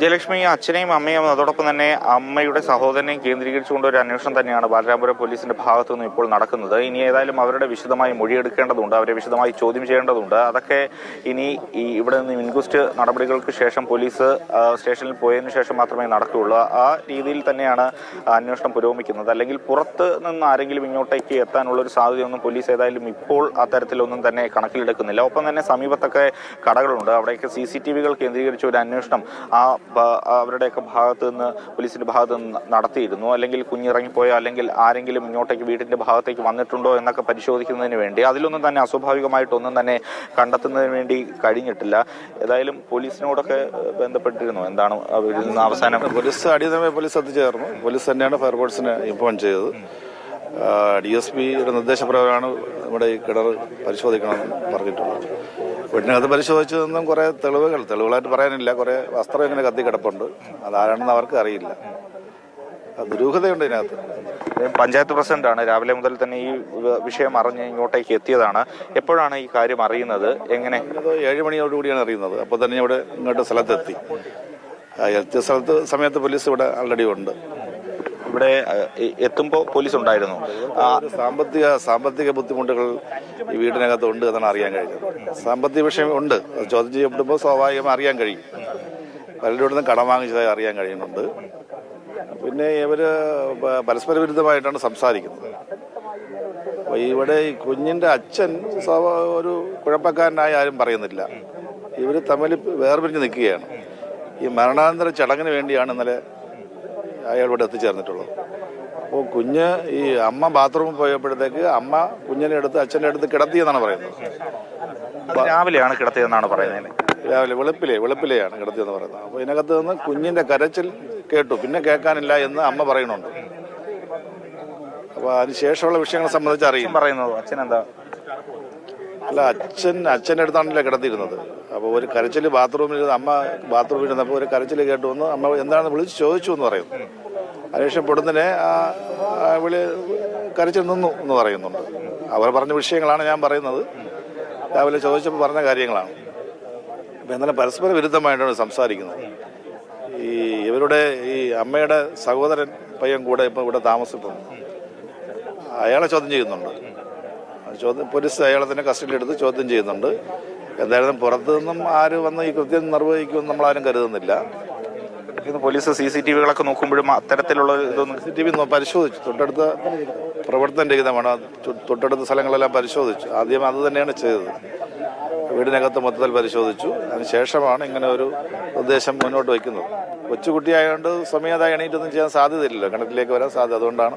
ജയലക്ഷ്മി അച്ഛനെയും അമ്മയും അതോടൊപ്പം തന്നെ അമ്മയുടെ സഹോദരനെയും കേന്ദ്രീകരിച്ചുകൊണ്ട് ഒരു അന്വേഷണം തന്നെയാണ് ബാലരാമപുരം പോലീസിന്റെ ഭാഗത്തു നിന്ന് ഇപ്പോൾ നടക്കുന്നത്. ഇനി ഏതായാലും അവരുടെ വിശദമായി മൊഴിയെടുക്കേണ്ടതുണ്ട്, അവരെ വിശദമായി ചോദ്യം ചെയ്യേണ്ടതുണ്ട്. അതൊക്കെ ഇനി ഇവിടെ നിന്ന് ഇൻക്വസ്റ്റ് നടപടികൾക്ക് ശേഷം പോലീസ് സ്റ്റേഷനിൽ പോയതിനു ശേഷം മാത്രമേ നടക്കുകയുള്ളൂ. ആ രീതിയിൽ തന്നെയാണ് അന്വേഷണം പുരോഗമിക്കുന്നത്. അല്ലെങ്കിൽ പുറത്ത് നിന്ന് ആരെങ്കിലും ഇങ്ങോട്ടേക്ക് എത്താനുള്ള ഒരു സാധ്യതയൊന്നും പോലീസ് ഏതായാലും ഇപ്പോൾ അത്തരത്തിലൊന്നും തന്നെ കണക്കിലെടുക്കുന്നില്ല. ഒപ്പം തന്നെ സമീപത്തൊക്കെ കടകളുണ്ട്, അവിടെയൊക്കെ CCTV-കൾ കേന്ദ്രീകരിച്ച ഒരു അന്വേഷണം അവരുടെയൊക്കെ ഭാഗത്തു നിന്ന് പോലീസിന്റെ ഭാഗത്ത് നിന്ന് നടത്തിയിരുന്നു. അല്ലെങ്കിൽ കുഞ്ഞിറങ്ങിപ്പോയോ അല്ലെങ്കിൽ ആരെങ്കിലും ഇങ്ങോട്ടേക്ക് വീടിന്റെ ഭാഗത്തേക്ക് വന്നിട്ടുണ്ടോ എന്നൊക്കെ പരിശോധിക്കുന്നതിന് വേണ്ടി അതിലൊന്നും തന്നെ അസ്വാഭാവികമായിട്ടൊന്നും തന്നെ കണ്ടെത്തുന്നതിന് വേണ്ടി കഴിഞ്ഞിട്ടില്ല. ഏതായാലും പോലീസിനോടൊക്കെ ബന്ധപ്പെട്ടിരുന്നു. എന്താണ് അവസാനം? പോലീസ് അടിയന്തരമായി പോലീസ് എത്തിച്ചേർന്നു. പോലീസ് തന്നെയാണ് ഫയർഫോഴ്സിനെ ഇൻഫോം ചെയ്തത്. DSP-യുടെ നിർദ്ദേശപ്രകാരമാണ് ഇവിടെ ഈ കിണർ പരിശോധിക്കണമെന്ന് പറഞ്ഞിട്ടുള്ളത്. വീട്ടിനകത്ത് പരിശോധിച്ചു നിന്നും കുറേ തെളിവുകളായിട്ട് പറയാനില്ല. കുറേ വസ്ത്രം ഇങ്ങനെ കത്തി കിടപ്പുണ്ട്. അതാരാണെന്ന് അവർക്ക് അറിയില്ല. ദുരൂഹതയുണ്ട് ഇതിനകത്ത്. പഞ്ചായത്ത് പ്രസിഡന്റാണ്. രാവിലെ മുതൽ തന്നെ ഈ വിഷയം അറിഞ്ഞ് ഇങ്ങോട്ടേക്ക് എത്തിയതാണ്. എപ്പോഴാണ് ഈ കാര്യം അറിയുന്നത്? എങ്ങനെ? 7 മണിയോടുകൂടിയാണ് അറിയുന്നത്. അപ്പോൾ തന്നെ ഇവിടെ ഇങ്ങോട്ട് സ്ഥലത്തെത്തി. എത്തിയ സമയത്ത് പോലീസ് ഇവിടെ ആൾറെഡി ഉണ്ട്. ഇവിടെ എത്തുമ്പോൾ പോലീസ് ഉണ്ടായിരുന്നു. സാമ്പത്തിക ബുദ്ധിമുട്ടുകൾ ഈ വീടിനകത്ത് ഉണ്ട് എന്നാണ് അറിയാൻ കഴിഞ്ഞത്. സാമ്പത്തിക വിഷയം ഉണ്ട്. ചോദ്യം ചെയ്യപ്പെടുമ്പോൾ സ്വാഭാവികമായി അറിയാൻ കഴിയും. പലരുടെ നിന്ന് കടം വാങ്ങിച്ചതായി അറിയാൻ കഴിയുന്നുണ്ട്. പിന്നെ ഇവർ പരസ്പര വിരുദ്ധമായിട്ടാണ് സംസാരിക്കുന്നത്. അപ്പോൾ ഇവിടെ ഈ കുഞ്ഞിൻ്റെ അച്ഛൻ ഒരു കുഴപ്പക്കാരനായി ആരും പറയുന്നില്ല. ഇവർ തമ്മിൽ വേർപിരിഞ്ഞ് നിൽക്കുകയാണ്. ഈ മരണാനന്തര ചടങ്ങിന് വേണ്ടിയാണ് ഇന്നലെ അയാൾ ഇവിടെ എത്തിച്ചേർന്നിട്ടുള്ളത്. അപ്പോൾ കുഞ്ഞ് ഈ അമ്മ ബാത്റൂമിൽ പോയപ്പോഴത്തേക്ക് അമ്മ കുഞ്ഞിനെ എടുത്ത് അച്ഛൻ്റെ അടുത്ത് കിടത്തിയെന്നാണ് പറയുന്നത്. രാവിലെയാണ് കിടത്തിയെന്നാണ് പറയുന്നത്. രാവിലെ വെളുപ്പിലെയാണ് കിടത്തിയെന്ന് പറയുന്നത്. അപ്പോൾ ഇതിനകത്ത് നിന്ന് കുഞ്ഞിൻ്റെ കരച്ചിൽ കേട്ടു, പിന്നെ കേൾക്കാനില്ല എന്ന് അമ്മ പറയുന്നുണ്ട്. അപ്പോൾ അതിനുശേഷമുള്ള വിഷയങ്ങളെ സംബന്ധിച്ച് അറിയും പറയുന്നത്. അച്ഛൻ എന്താ? അല്ല, അച്ഛൻ്റെ അടുത്താണല്ലോ കിടത്തിയിരുന്നത്. അപ്പോൾ ഒരു കരച്ചിൽ ബാത്റൂമിൽ അമ്മ ബാത്റൂമിൽ ഇരുന്നപ്പോൾ ഒരു കരച്ചിൽ കേട്ടു എന്ന് അമ്മ എന്താണെന്ന് വിളിച്ച് ചോദിച്ചു എന്ന് പറയുന്നു. അതിനുശേഷം പൊടുന്നതിനെ കരച്ചിൽ നിന്നു എന്ന് പറയുന്നുണ്ട്. അവർ പറഞ്ഞ വിഷയങ്ങളാണ് ഞാൻ പറയുന്നത്. രാവിലെ ചോദിച്ചപ്പോൾ പറഞ്ഞ കാര്യങ്ങളാണ്. അപ്പോൾ എന്നാലും പരസ്പര വിരുദ്ധമായിട്ടാണ് സംസാരിക്കുന്നത്. ഇവരുടെ ഈ അമ്മയുടെ സഹോദരൻ പയ്യൻ കൂടെ ഇപ്പോൾ ഇവിടെ താമസിക്കുന്നു. അയാളെ ചോദ്യം ചെയ്യുന്നുണ്ട്. പോലീസ് അയാളെ തന്നെ കസ്റ്റഡിയിലെടുത്ത് ചോദ്യം ചെയ്യുന്നുണ്ട്. എന്തായാലും പുറത്തു നിന്നും ആര് വന്ന് ഈ കൃത്യം നിർവഹിക്കുമെന്ന് നമ്മളാരും കരുതുന്നില്ല. പോലീസ് CCTV-കളൊക്കെ നോക്കുമ്പോഴും അത്തരത്തിലുള്ള ഇതൊന്നും CCTV പരിശോധിച്ചു. തൊട്ടടുത്ത പ്രവർത്തന രഹിതമാണ്. തൊട്ടടുത്ത സ്ഥലങ്ങളെല്ലാം പരിശോധിച്ചു. ആദ്യം അത് തന്നെയാണ് ചെയ്തത്. വീടിനകത്ത് മൊത്തത്തിൽ പരിശോധിച്ചു. അതിനുശേഷമാണ് ഇങ്ങനെ ഒരു നിർദ്ദേശം മുന്നോട്ട് വയ്ക്കുന്നത്. കൊച്ചുകുട്ടിയായതുകൊണ്ട് സ്വമേധയാ എണീറ്റൊന്നും ചെയ്യാൻ സാധ്യതയില്ലല്ലോ, കിണറ്റിലേക്ക് വരാൻ സാധ്യത. അതുകൊണ്ടാണ്